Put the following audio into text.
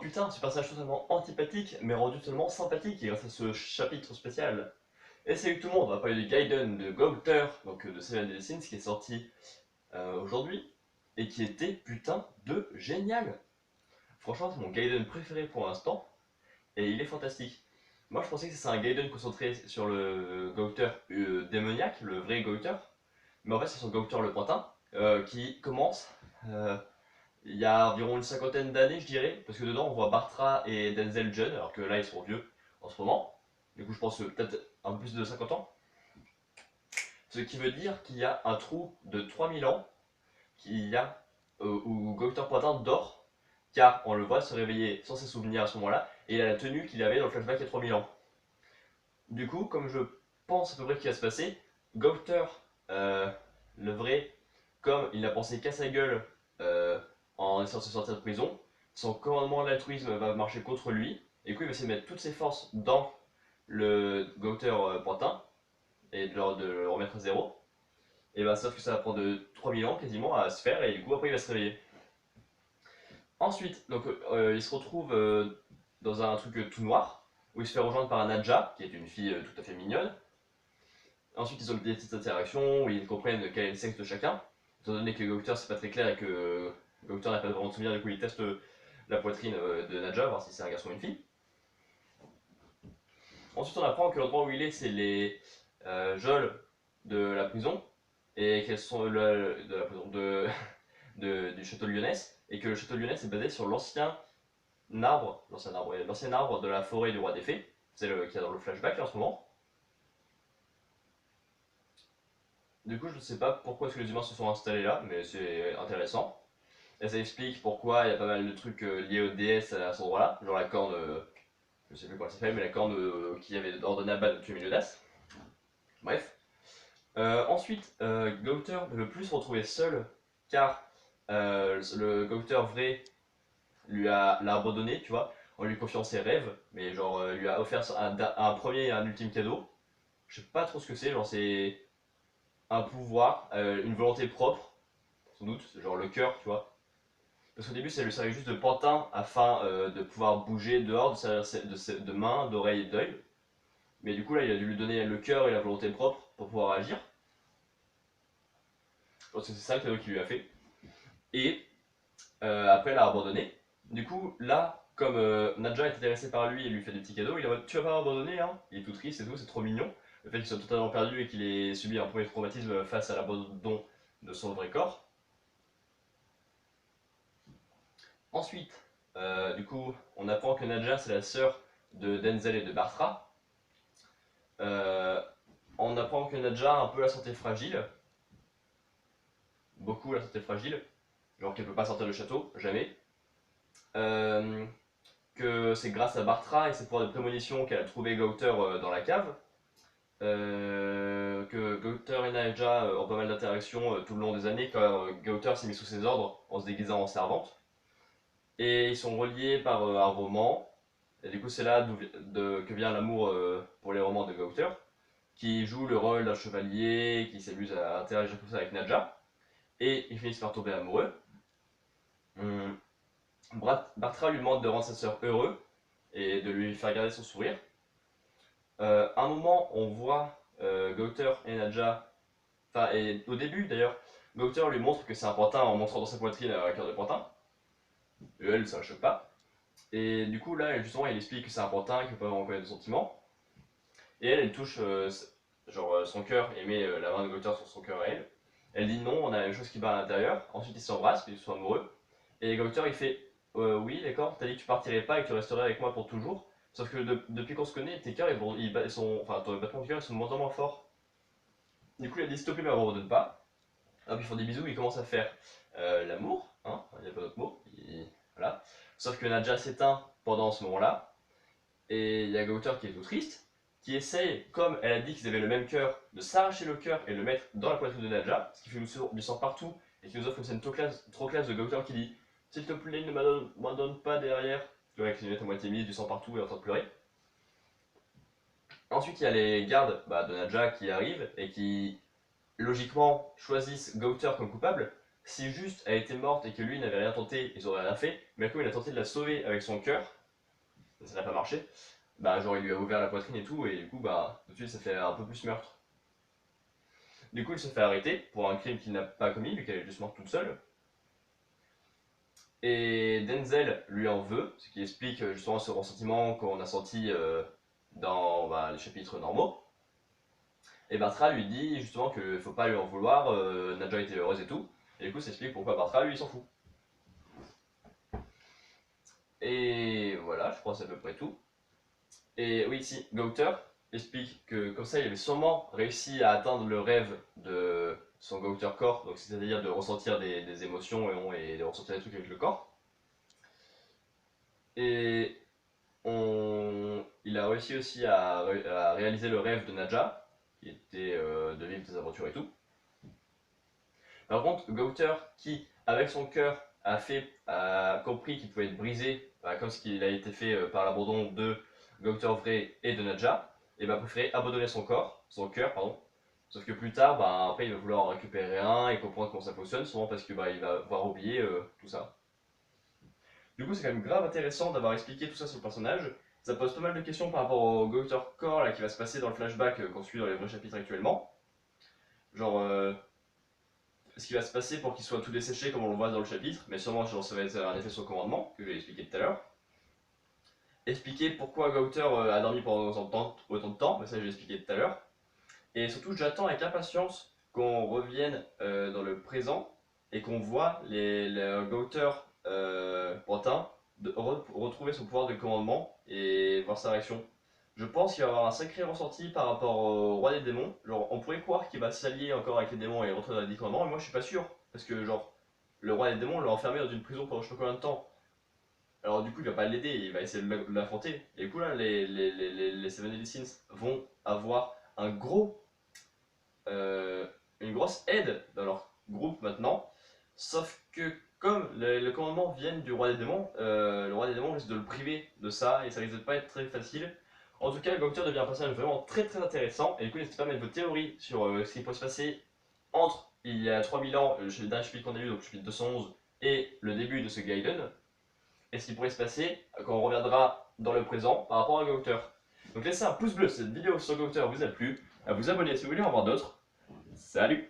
putain, ce personnage totalement antipathique, mais rendu totalement sympathique grâce à ce chapitre spécial. Et salut tout le monde, on va parler du Gaiden de Gouter, donc de Seven Deadly Sins, qui est sorti aujourd'hui, et qui était putain de génial. Franchement, c'est mon Gaiden préféré pour l'instant, et il est fantastique. Moi, je pensais que c'est un Gaiden concentré sur le Gouter démoniaque, le vrai Gouter, mais en fait, c'est son Gouter le pantin, qui commence euh, il y a environ une cinquantaine d'années, je dirais, parce que dedans, on voit Bartra et Denzel jeunes, alors que là, ils sont vieux en ce moment. Du coup, je pense peut-être un peu plus de 50 ans. Ce qui veut dire qu'il y a un trou de 3000 ans qu'il y a, où Gokter Pointin dort, car on le voit se réveiller sans ses souvenirs à ce moment-là, et il a la tenue qu'il avait dans le flashback il y a 3000 ans. Du coup, comme je pense à peu près ce qui va se passer, Gokter, le vrai, comme il n'a pensé qu'à sa gueule en essayant de se sortir de prison, son commandement de l'altruisme va marcher contre lui, et du coup il va essayer de mettre toutes ses forces dans le Gokter Pantin, et de le remettre à zéro. Et bah sauf que ça va prendre 3000 ans quasiment à se faire, et du coup après il va se réveiller. Ensuite, donc il se retrouve dans un truc tout noir, où il se fait rejoindre par un Nadja, qui est une fille tout à fait mignonne. Ensuite, ils ont des petites interactions où ils comprennent quel est le sexe de chacun. Étant donné que Gokter c'est pas très clair et que Gokter n'a pas vraiment de souvenir, du coup il teste la poitrine de Nadja, voir si c'est un garçon ou une fille. Ensuite, on apprend que l'endroit où il est, c'est les geôles de la prison, et qu'elles sont de la prison du château lyonnais, et que le château lyonnais est basé sur l'ancien arbre de la forêt du roi des fées. C'est le qu'il y a dans le flashback là, en ce moment. Du coup, je ne sais pas pourquoi est-ce que les humains se sont installés là, mais c'est intéressant. Et ça explique pourquoi il y a pas mal de trucs liés aux déesses à cet endroit-là, genre la corne, je sais plus comment elle s'appelle, mais la corne qui avait ordonné à Bad de tuer Meliodas. Bref. Ensuite, Gauter ne veut plus se retrouver seul, car le Gauter vrai l'a abandonné, tu vois, en lui confiant ses rêves, mais genre lui a offert un premier et un ultime cadeau. Je sais pas trop ce que c'est, genre c'est un pouvoir, une volonté propre, sans doute, genre le cœur, tu vois. Parce qu'au début, ça lui servait juste de pantin afin de pouvoir bouger dehors de mains, d'oreilles et d'œil. Mais du coup, là, il a dû lui donner le cœur et la volonté propre pour pouvoir agir. Je pense que c'est ça le cadeau qu'il lui a fait. Et après, elle a abandonné. Du coup, là, comme Nadja est intéressée par lui et lui fait des petits cadeaux, il est en mode tu vas pas abandonner, hein. Il est tout triste et tout, c'est trop mignon. Le fait qu'il soit totalement perdu et qu'il ait subi un premier traumatisme face à l'abandon de son vrai corps. Ensuite, du coup, on apprend que Nadja c'est la sœur de Denzel et de Bartra. Euh, on apprend que Nadja a un peu la santé fragile, beaucoup la santé fragile, genre qu'elle peut pas sortir du château, jamais. Euh, que c'est grâce à Bartra et ses pouvoirs de prémonition qu'elle a trouvé Gauter dans la cave. Que Gauter et Nadja ont pas mal d'interactions tout le long des années quand Gauter s'est mis sous ses ordres en se déguisant en servante. Et ils sont reliés par un roman. Et du coup, c'est là que vient l'amour pour les romans de Gauter, qui joue le rôle d'un chevalier, qui s'amuse à interagir comme ça avec Nadja. Et ils finissent par tomber amoureux. Hum, Bartra lui demande de rendre sa sœur heureux et de lui faire garder son sourire. À un moment, on voit Gauter et Nadja, enfin, et au début d'ailleurs, Gauter lui montre que c'est un pantin en montrant dans sa poitrine un cœur de pantin. Et elle, ça la choque pas. Et du coup, là, justement, il explique que c'est un pantin, qu'il peut pas vraiment connaître de sentiments. Et elle touche son cœur et met la main de Gauter sur son cœur à elle. Elle dit non, on a la même chose qui bat à l'intérieur. Ensuite, ils s'embrassent, puis ils sont amoureux. Et Gauter, il fait oui, d'accord, t'as dit que tu partirais pas et que tu resterais avec moi pour toujours. Sauf que depuis qu'on se connaît, tes cœurs, enfin, ton battement de cœur, ils sont de moins en moins forts. Du coup, il a dit stop, il m'abandonne pas. Hop, ils font des bisous, ils commencent à faire l'amour, hein, il n'y a pas d'autre mot. Voilà. Sauf que Nadja s'éteint pendant ce moment-là. Et il y a Gauter qui est tout triste, qui essaye, comme elle a dit qu'ils avaient le même cœur, de s'arracher le cœur et le mettre dans la poitrine de Nadja, ce qui fait du sang partout, et qui nous offre une scène trop classe de Gauter qui dit s'il te plaît, ne m'abandonne pas derrière. Le mec qui met à moitié mise, du sang partout et en train de pleurer. Ensuite, il y a les gardes de Nadja qui arrivent et qui, logiquement, choisissent Gauter comme coupable, si juste elle était morte et que lui n'avait rien tenté, ils auraient rien fait, mais comme il a tenté de la sauver avec son cœur, ça n'a pas marché, bah genre il lui a ouvert la poitrine et tout, et du coup bah tout de suite ça fait un peu plus meurtre. Du coup il se fait arrêter pour un crime qu'il n'a pas commis vu qu'elle est juste morte toute seule. Et Denzel lui en veut, ce qui explique justement ce ressentiment qu'on a senti dans les chapitres normaux. Et Bartra lui dit justement qu'il ne faut pas lui en vouloir, Nadja était heureuse et tout. Et du coup ça explique pourquoi Bartra lui il s'en fout. Et voilà, je crois que c'est à peu près tout. Et oui, si, Gauter explique que comme ça il avait sûrement réussi à atteindre le rêve de son Gauter corps, donc c'est-à-dire de ressentir des émotions et de ressentir des trucs avec le corps. Et il a réussi aussi à réaliser le rêve de Nadja, qui était de vivre des aventures et tout. Par contre, Gauter, qui, avec son cœur, a compris qu'il pouvait être brisé, comme ce qu'il a été fait par l'abandon de Gauter vrai et de Nadja, et bah, préféré abandonner son cœur, pardon. Sauf que plus tard, après, il va vouloir en récupérer un et comprendre comment ça fonctionne, souvent parce que il va avoir oublié tout ça. Du coup, c'est quand même grave intéressant d'avoir expliqué tout ça sur le personnage. Ça pose pas mal de questions par rapport au Gauter Core là, qui va se passer dans le flashback qu'on suit dans les vrais chapitres actuellement. Genre, ce qui va se passer pour qu'il soit tout desséché comme on le voit dans le chapitre, mais sûrement genre, ça va être un effet sur commandement, que j'ai expliqué tout à l'heure. Expliquer pourquoi Gauter a dormi pendant autant de temps, mais ça j'ai expliqué tout à l'heure. Et surtout, j'attends avec impatience qu'on revienne dans le présent et qu'on voit les Gauter Pantin retrouver son pouvoir de commandement et voir sa réaction. Je pense qu'il va y avoir un sacré ressenti par rapport au roi des démons. Genre, on pourrait croire qu'il va s'allier encore avec les démons et rentrer dans les 10 commandements, mais moi je suis pas sûr. Parce que, genre, le roi des démons l'a enfermé dans une prison pendant je sais pas combien de temps. Alors, du coup, il va pas l'aider, il va essayer de l'affronter. Et du coup, là, les Seven Deadly Sins vont avoir euh, une grosse aide dans leur groupe maintenant. Sauf que comme le commandement viennent du roi des démons, le roi des démons risque de le priver de ça et ça risque de pas être très facile. En tout cas, le Docteur devient un personnage vraiment très très intéressant. Et du coup, n'hésitez pas à mettre vos théories sur ce qui peut se passer entre il y a 3000 ans, le dernier chapitre qu'on a eu, donc le chapitre 211, et le début de ce Gaiden. Et ce qui pourrait se passer quand on reviendra dans le présent par rapport à Gauter. Donc laissez un pouce bleu si cette vidéo sur Gauter vous a plu, à vous abonner si vous voulez en voir d'autres. Salut!